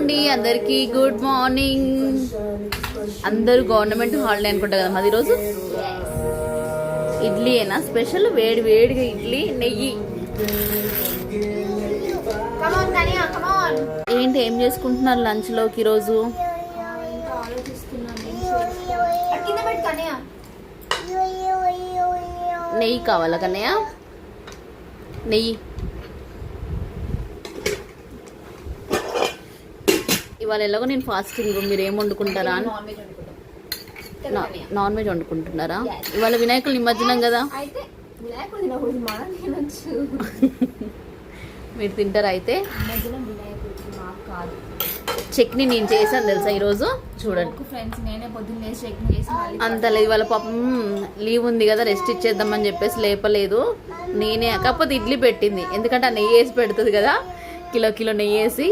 అండి అందరికి good morning. అందరూ గవర్నమెంట్ హాలిడే అనుకుంటా కదా మాది ఈరోజు. ఇడ్లీ అయినా స్పెషల్, వేడి వేడిగా ఇడ్లీ నెయ్యి. ఏంటి ఏం చేసుకుంటున్నారు లంచ్ లోకి ఈరోజు? నెయ్యి కావాలా కన్నయ్య? నెయ్యి ఇవాళ ఎలాగో నేను ఫాస్టింగ్, మీరు ఏం వండుకుంటారా అని. నాన్ వెజ్ వండుకుంటున్నారా? ఇవాళ వినాయకులు నిమజ్జనం కదా, మీరు తింటారా? అయితే చట్నీ నేను చేశాను తెలుసా ఈరోజు, చూడండి. అంత లేదు, ఇవాళ పాపం లీవ్ ఉంది కదా, రెస్ట్ ఇచ్చేద్దామని చెప్పేసి లేపలేదు నేనే. కాకపోతే ఇడ్లీ పెట్టింది, ఎందుకంటే ఆ నెయ్యి వేసి పెడుతుంది కదా, కిలో నెయ్యి వేసి